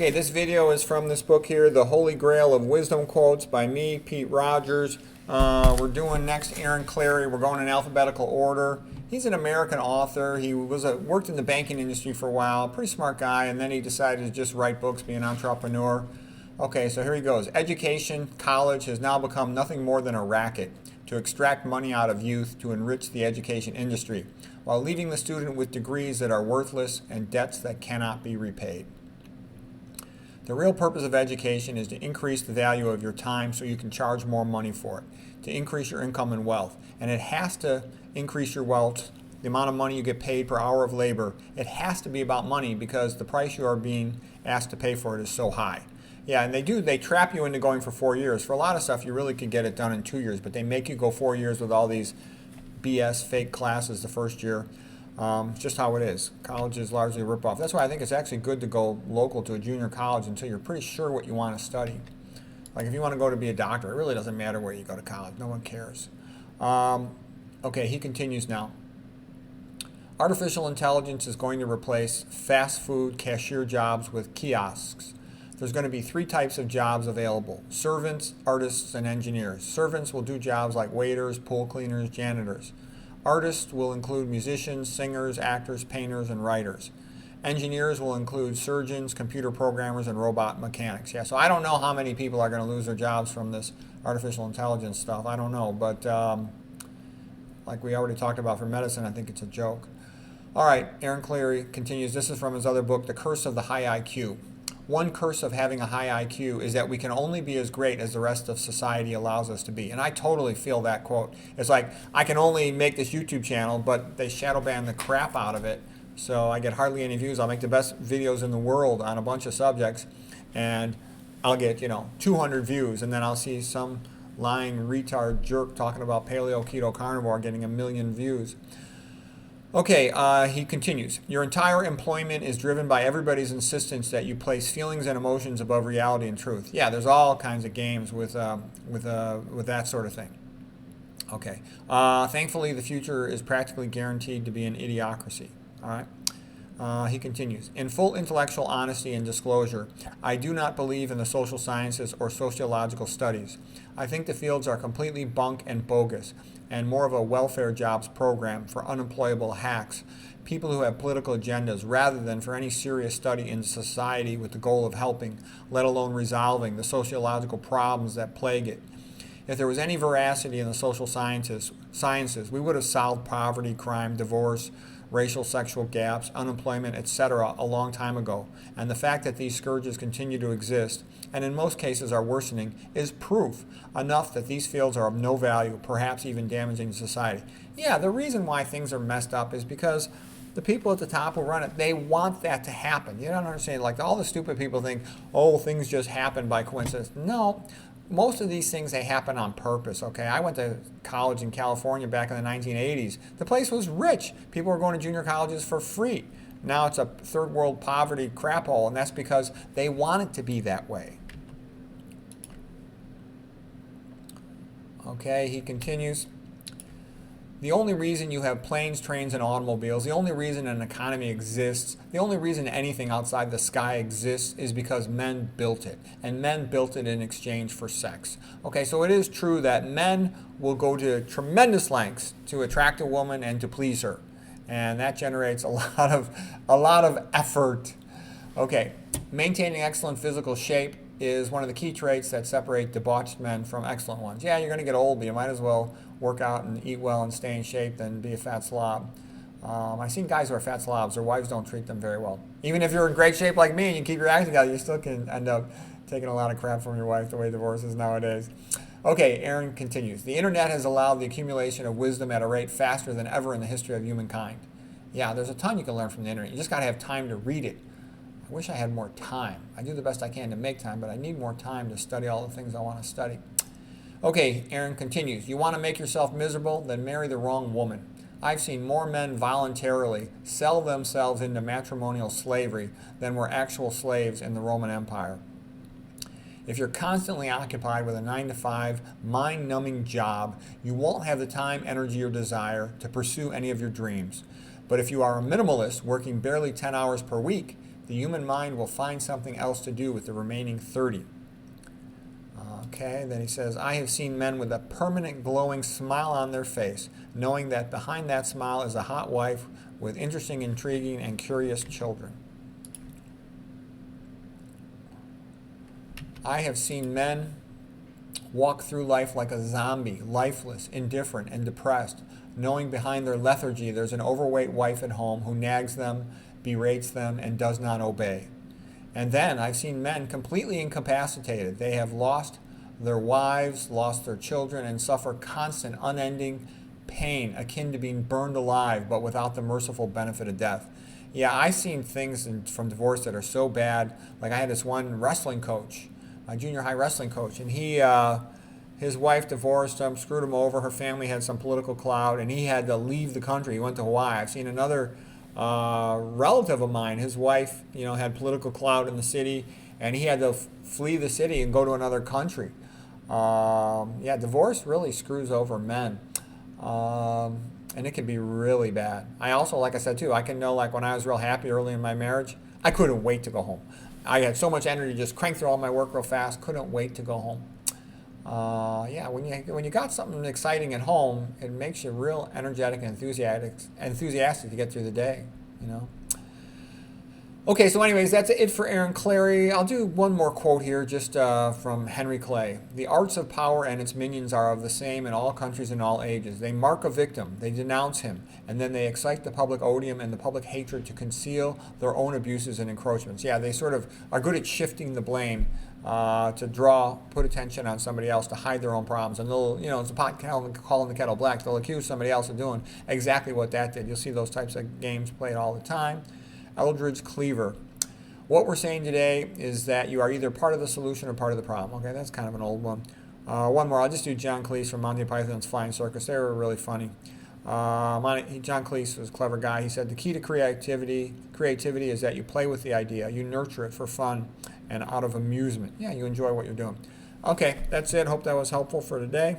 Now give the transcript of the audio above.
Okay, this video is from this book here, The Holy Grail of Wisdom Quotes by me, Pete Rogers. We're doing next Aaron Clarey. We're going in alphabetical order. He's an American author. He worked in the banking industry for a while, pretty smart guy, and then he decided to just write books, be an entrepreneur. Okay, so here he goes. Education, college has now become nothing more than a racket to extract money out of youth to enrich the education industry, while leaving the student with degrees that are worthless and debts that cannot be repaid. The real purpose of education is to increase the value of your time so you can charge more money for it, to increase your income and wealth. And it has to increase your wealth, the amount of money you get paid per hour of labor. It has to be about money because the price you are being asked to pay for it is so high. Yeah, and they trap you into going for 4 years. For a lot of stuff, you really could get it done in 2 years, but they make you go 4 years with all these BS fake classes the first year. It's just how it is. College is largely a ripoff. That's why I think it's actually good to go local to a junior college until you're pretty sure what you want to study. Like if you want to go to be a doctor, it really doesn't matter where you go to college. No one cares. Okay, he continues now. Artificial intelligence is going to replace fast food cashier jobs with kiosks. There's going to be 3 types of jobs available: servants, artists, and engineers. Servants will do jobs like waiters, pool cleaners, janitors. Artists will include musicians, singers, actors, painters, and writers. Engineers will include surgeons, computer programmers, and robot mechanics. Yeah, so I don't know how many people are going to lose their jobs from this artificial intelligence stuff. I don't know, but like we already talked about for medicine, I think it's a joke. All right, Aaron Cleary continues. This is from his other book, The Curse of the High IQ. One curse of having a high IQ is that we can only be as great as the rest of society allows us to be. And I totally feel that quote. It's like, I can only make this YouTube channel, but they shadow ban the crap out of it. So I get hardly any views. I'll make the best videos in the world on a bunch of subjects, and I'll get, 200 views. And then I'll see some lying retard jerk talking about paleo, keto, carnivore getting 1 million views. Okay, he continues. Your entire employment is driven by everybody's insistence that you place feelings and emotions above reality and truth. Yeah, there's all kinds of games with that sort of thing. Okay. Thankfully, the future is practically guaranteed to be an idiocracy. All right. He continues. In full intellectual honesty and disclosure, I do not believe in the social sciences or sociological studies. I think the fields are completely bunk and bogus, and more of a welfare jobs program for unemployable hacks, people who have political agendas, rather than for any serious study in society with the goal of helping, let alone resolving, the sociological problems that plague it. If there was any veracity in the social sciences, we would have solved poverty, crime, divorce, racial sexual gaps, unemployment, etc. a long time ago. And the fact that these scourges continue to exist, and in most cases are worsening, is proof enough that these fields are of no value, perhaps even damaging to society. Yeah, the reason why things are messed up is because the people at the top who run it, they want that to happen. You don't understand, like all the stupid people think, oh, things just happen by coincidence. No. Most of these things, they happen on purpose, okay? I went to college in California back in the 1980s. The place was rich. People were going to junior colleges for free. Now it's a third world poverty crap hole, and that's because they want it to be that way. Okay, he continues. The only reason you have planes, trains, and automobiles, the only reason an economy exists, the only reason anything outside the sky exists is because men built it. And men built it in exchange for sex. Okay, so it is true that men will go to tremendous lengths to attract a woman and to please her. And that generates a lot of effort. Okay, maintaining excellent physical shape is one of the key traits that separate debauched men from excellent ones. Yeah, you're going to get old, but you might as well work out and eat well and stay in shape than be a fat slob. I've seen guys who are fat slobs. Their wives don't treat them very well. Even if you're in great shape like me and you keep your act together, you still can end up taking a lot of crap from your wife the way divorce is nowadays. Okay, Aaron continues. The internet has allowed the accumulation of wisdom at a rate faster than ever in the history of humankind. Yeah, there's a ton you can learn from the internet. You just got to have time to read it. I wish I had more time. I do the best I can to make time, but I need more time to study all the things I want to study. Okay, Aaron continues. You want to make yourself miserable? Then marry the wrong woman. I've seen more men voluntarily sell themselves into matrimonial slavery than were actual slaves in the Roman Empire. If you're constantly occupied with a 9-to-5, mind-numbing job, you won't have the time, energy, or desire to pursue any of your dreams. But if you are a minimalist working barely 10 hours per week, The human mind will find something else to do with the remaining 30. Okay, then he says, I have seen men with a permanent glowing smile on their face, knowing that behind that smile is a hot wife with interesting, intriguing, and curious children. I have seen men walk through life like a zombie, lifeless, indifferent, and depressed, knowing behind their lethargy there's an overweight wife at home who nags them, berates them, and does not obey. And then I've seen men completely incapacitated. They have lost their wives, lost their children, and suffer constant, unending pain akin to being burned alive, but without the merciful benefit of death. Yeah, I've seen things from divorce that are so bad. Like I had this one wrestling coach, my junior high wrestling coach, and his wife divorced him, screwed him over. Her family had some political clout, and he had to leave the country. He went to Hawaii. I've seen another relative of mine. His wife, had political clout in the city, and he had to flee the city and go to another country. Divorce really screws over men, and it can be really bad. I also, like I said too, I can know like when I was real happy early in my marriage, I couldn't wait to go home. I had so much energy, just crank through all my work real fast, couldn't wait to go home. When you got something exciting at home, it makes you real energetic and enthusiastic to get through the day, Okay, so anyways, that's it for Aaron Clarey. I'll do one more quote here, just from Henry Clay. The arts of power and its minions are of the same in all countries and all ages. They mark a victim, they denounce him, and then they excite the public odium and the public hatred to conceal their own abuses and encroachments. Yeah, they sort of are good at shifting the blame to put attention on somebody else to hide their own problems. And they'll, it's a pot calling the kettle black. They'll accuse somebody else of doing exactly what that did. You'll see those types of games played all the time. Eldridge Cleaver. What we're saying today is that you are either part of the solution or part of the problem. Okay, that's kind of an old one. One more. I'll just do John Cleese from Monty Python's Flying Circus. They were really funny. John Cleese was a clever guy. He said the key to creativity is that you play with the idea. You nurture it for fun and out of amusement. Yeah, you enjoy what you're doing. Okay, that's it. Hope that was helpful for today.